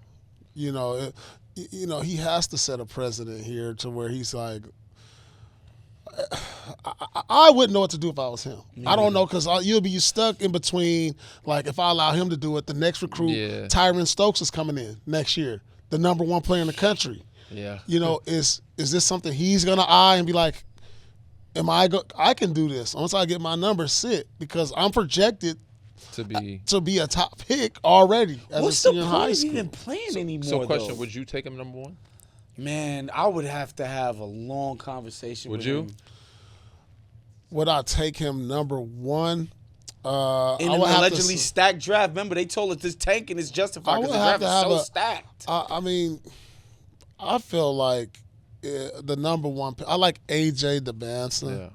you know, he has to set a precedent here to where he's like. I wouldn't know what to do if I was him. I don't know because you'll be stuck in between. Like if I allow him to do it, the next recruit, Tyron Stokes, is coming in next year, the #1 player in the country. Yeah. You know, is this something he's gonna eye and be like, I can do this once I get my number sit because I'm projected to be a top pick already as What's a the senior in high point of school. even playing anymore? So question, though? would you take him #1? Man, I would have to have a long conversation Would with you? him. Would I take him #1? In I an would have allegedly to, stacked draft. Remember, they told us this tanking is justified I because would the have draft to is have so stacked. I mean, I feel like the #1 pick. I like AJ DeBanson Yeah.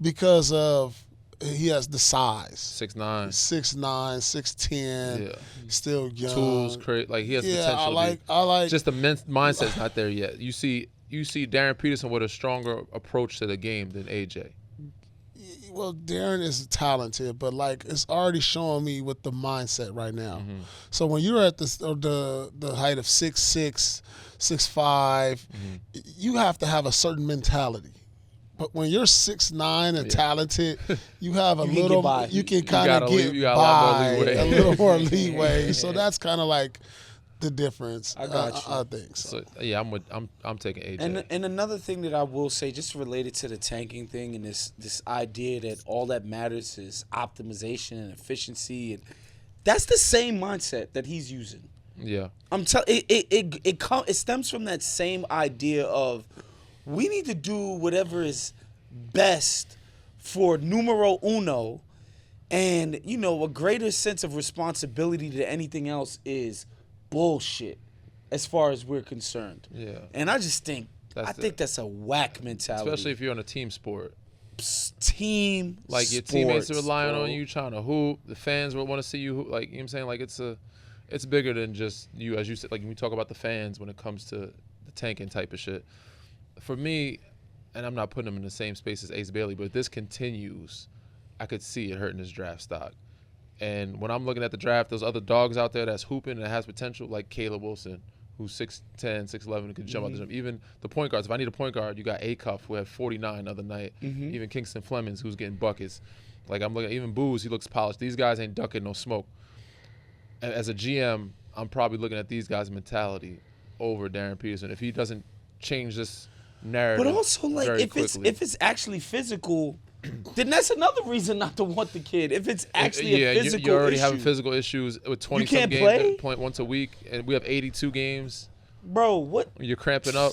because of he has the size. 6'9". 6'9", 6'10", Yeah. still young. Tools, like he has Yeah, potential. I like. Just the mindset's not there yet. You see Darren Peterson with a stronger approach to the game than AJ. Well, Darren is talented, but like it's already showing me with the mindset right now. Mm-hmm. So when you're at the height of 6'6", 6'5", you have to have a certain mentality. But when you're 6'9" and talented, you have You can get by. you can You kind of get you got a lot more by leeway. a little more leeway. So that's kind of like the difference. I got you. I think so. So yeah, I'm taking AJ. And another thing that I will say, just related to the tanking thing and this idea that all that matters is optimization and efficiency, and that's the same mindset that he's using. Yeah. I'm telling it stems from that same idea of we need to do whatever is best for numero uno, and a greater sense of responsibility to anything else is bullshit as far as we're concerned. Yeah. And I just think that's a whack mentality. Especially if you're on a team sport. Team Like your sports, teammates are relying bro. on you trying to hoop. The fans will want to see you hoop. Like, you know what I'm saying? Like it's bigger than just you, as you said. Like when we talk about the fans when it comes to the tanking type of shit. For me, and I'm not putting him in the same space as Ace Bailey, but if this continues, I could see it hurting his draft stock. And when I'm looking at the draft, those other dogs out there that's hooping and has potential, like Caleb Wilson, who's 6'10", 6'11", and could jump out the gym. Even the point guards. If I need a point guard, you got Acuff, who had 49 the other night. Even Kingston Flemings, who's getting buckets. Like I'm looking, even Booz, he looks polished. These guys ain't ducking no smoke. And as a GM, I'm probably looking at these guys' mentality over Darren Peterson. If he doesn't change this narrative, But also, like, very if quickly. it's actually physical, then that's another reason not to want the kid. If it's actually a physical you're already issue, having physical issues with 20 You can't some play? games, point once a week, and we have 82 games. bro. What? You're cramping up.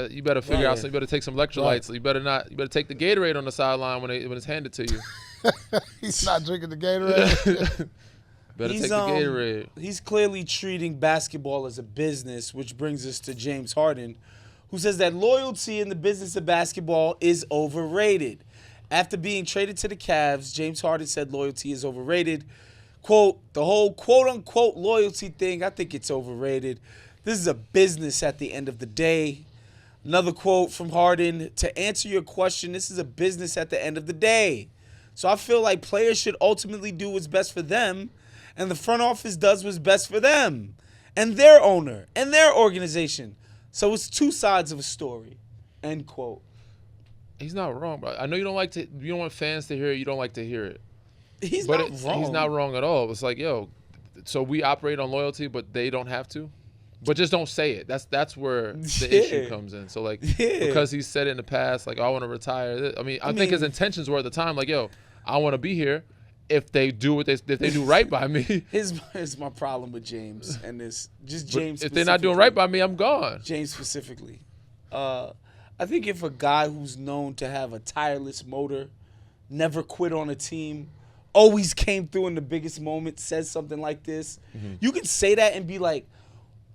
You better figure out. Right. You better take some electrolytes. You better not. You better take the Gatorade on the sideline when it's handed to you. He's not drinking the Gatorade. Better take the Gatorade. He's clearly treating basketball as a business, which brings us to James Harden, who says that loyalty in the business of basketball is overrated. After being traded to the Cavs, James Harden said loyalty is overrated. Quote, the whole quote-unquote loyalty thing, I think it's overrated. This is a business at the end of the day. Another quote from Harden, to answer your question, this is a business at the end of the day. So I feel like players should ultimately do what's best for them, and the front office does what's best for them and their owner and their organization. So it's two sides of a story, end quote. He's not wrong, bro. I know you don't want fans to hear it. You don't like to hear it. He's But not wrong. He's not wrong at all. It's like, yo, so we operate on loyalty, but they don't have to. But just don't say it. That's where the Yeah. issue comes in. So like Yeah. because he said it in the past, like I want to retire. I mean, I think his intentions were at the time, like, yo, I want to be here. If they do if they do right by me. Here's my problem with James and this just James. If they're not doing right by me, I'm gone. James specifically. I think if a guy who's known to have a tireless motor, never quit on a team, always came through in the biggest moment, says something like this, you can say that and be like,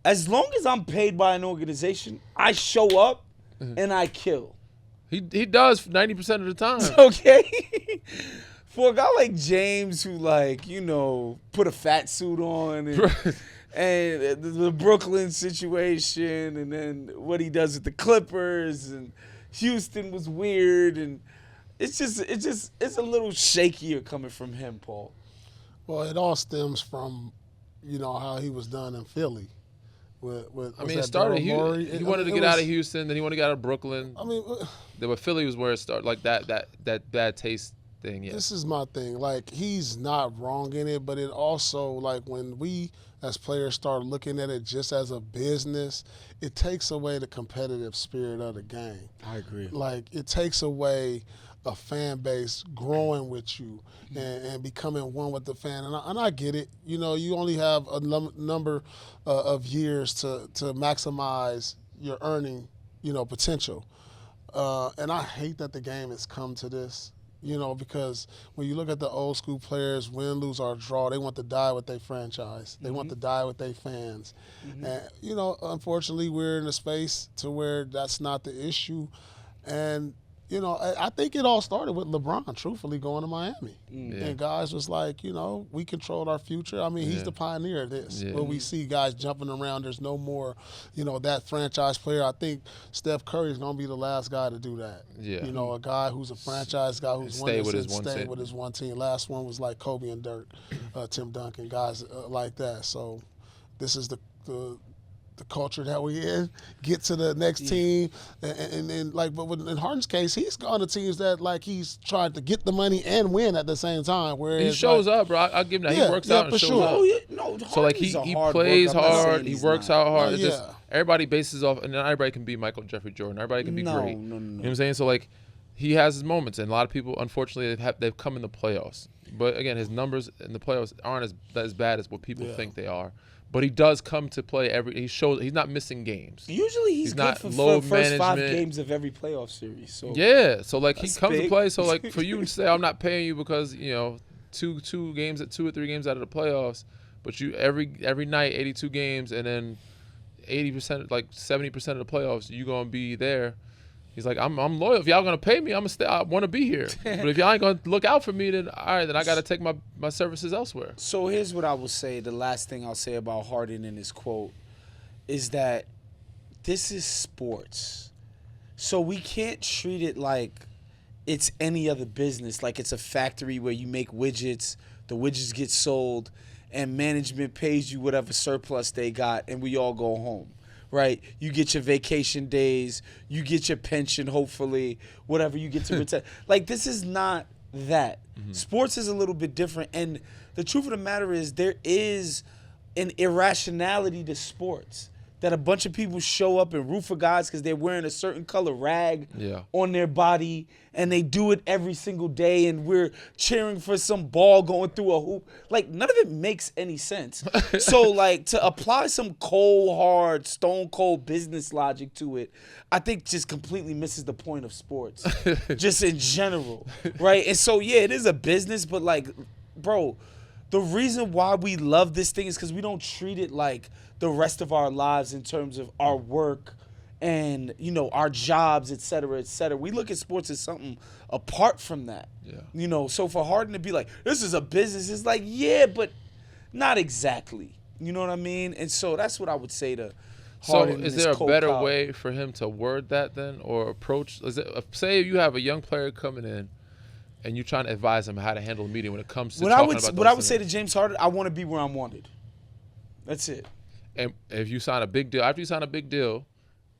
as long as I'm paid by an organization, I show up and I kill. He does 90% of the time. Okay? For a guy like James who, like, you know, put a fat suit on and the Brooklyn situation and then what he does with the Clippers and Houston was weird and it's a little shakier coming from him, Paul. Well, it all stems from, how he was done in Philly. It started. He wanted to get out of Houston, then he wanted to get out of Brooklyn. But Philly was where it started, like that bad taste thing. Yeah. This is my thing. Like, he's not wrong in it, but it also, like, when we as players start looking at it just as a business, it takes away the competitive spirit of the game. I agree. Like, it takes away a fan base growing with you and becoming one with the fan. And I get it. You only have a number of years to maximize your earning, potential. And I hate that the game has come to this, because when you look at the old school players, win, lose, or draw, they want to die with their franchise. They want to die with their fans. And, unfortunately, we're in a space to where that's not the issue. And, I think it all started with LeBron, truthfully, going to Miami. Yeah. And guys was like, we controlled our future. I mean, he's the pioneer of this. Yeah. Where we see guys jumping around, there's no more, that franchise player. I think Steph Curry is going to be the last guy to do that. Yeah. A guy who's a franchise guy who's Stay with his one team. Last one was like Kobe and Dirk, Tim Duncan, guys like that. So this is the culture that we in, get to the next team, and like, but in Harden's case, he's gone to teams that like he's trying to get the money and win at the same time. Whereas he shows up, bro. I'll give him that. He works out and for shows sure. up. Oh, yeah. No, So like he plays hard, he works out hard. It's just yeah. everybody bases off, and not everybody can be Michael Jeffrey Jordan. Everybody can be great. No. You know what I'm saying? So like he has his moments, and a lot of people, unfortunately, they've come in the playoffs. But again, his numbers in the playoffs aren't as bad as what people think they are. But he does come to play he shows he's not missing games. Usually he's good not for load the first 5 management. games of every playoff series. So Yeah, so like he That's comes to big. play. So like for you to say I'm not paying you because 2 or 3 games out of the playoffs, but you every night 82 games and then 80% like 70% of the playoffs you gonna be there. He's like, I'm loyal. If y'all gonna pay me, I'm gonna stay. I want to be here. But if y'all ain't gonna look out for me, then all right, then I gotta take my services elsewhere. So here's what I will say. The last thing I'll say about Harden in his quote is that this is sports. So we can't treat it like it's any other business, like it's a factory where you make widgets, the widgets get sold, and management pays you whatever surplus they got, and we all go home. Right, you get your vacation days, you get your pension, hopefully, whatever you get to retire. Like, this is not that. Sports is a little bit different, and the truth of the matter is there is an irrationality to sports. That a bunch of people show up and root for guys because they're wearing a certain color rag on their body, and they do it every single day, and we're cheering for some ball going through a hoop. Like, none of it makes any sense. So, like, to apply some cold, hard, stone cold business logic to it, I think just completely misses the point of sports, just in general, right? And so, yeah, it is a business, but, like, bro, the reason why we love this thing is because we don't treat it like the rest of our lives in terms of our work and, our jobs, et cetera, et cetera. We look at sports as something apart from that. Yeah. So for Harden to be like, this is a business, it's like, yeah, but not exactly. You know what I mean? And so that's what I would say to Harden. So is there a better way for him to word that then or approach? Say you have a young player coming in and you're trying to advise him how to handle the media when it comes to talking about what I would say to James Harden, I want to be where I'm wanted. That's it. And if you sign a big deal, after you sign a big deal,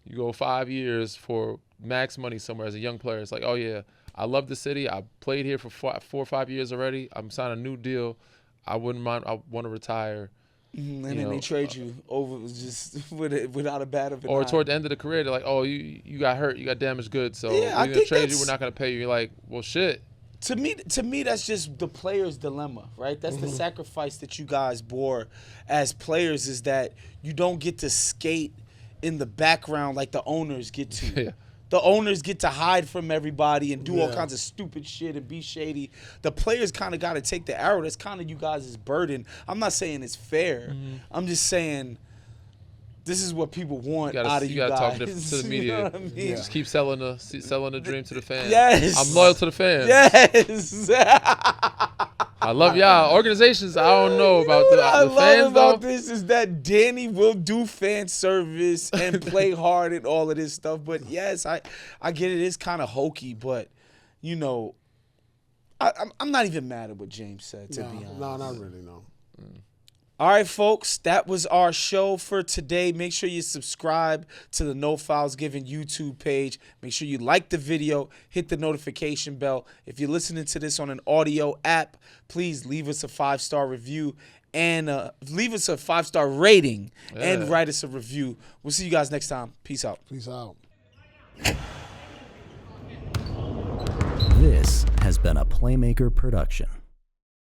you go 5 years for max money somewhere as a young player. It's like, oh, yeah, I love the city. I played here for 4 or 5 years already. I'm signing a new deal. I wouldn't mind. I want to retire. And then they trade you over just without a bat of an or eye. toward the end of the career, they're like, "Oh, you got hurt, you got damaged goods, so Yeah, I we're gonna think trade you. that's- We're not gonna pay you." You're like, "Well, shit." To me, that's just the player's dilemma, right? That's the sacrifice that you guys bore as players, is that you don't get to skate in the background like the owners get to. Yeah. The owners get to hide from everybody and do all Yeah. kinds of stupid shit and be shady. The players kind of got to take the arrow. That's kind of you guys' burden. I'm not saying it's fair. I'm just saying this is what people want out of you gotta guys. talk to the media. You know what I mean? Just keep selling the dream to the fans. Yes. I'm loyal to the fans. Yes. I love y'all. Organizations, I don't know about What I the love fans about though. this is that Danny will do fan service and play hard and all of this stuff. But yes, I get it. It's kind of hokey, but you know, I'm not even mad at what James said, to be honest. No, not really, no. All right, folks, that was our show for today. Make sure you subscribe to the No Fouls Given YouTube page. Make sure you like the video, hit the notification bell. If you're listening to this on an audio app, please leave us a 5-star review and leave us a 5-star rating and write us a review. We'll see you guys next time. Peace out. Peace out. This has been a Playmaker production.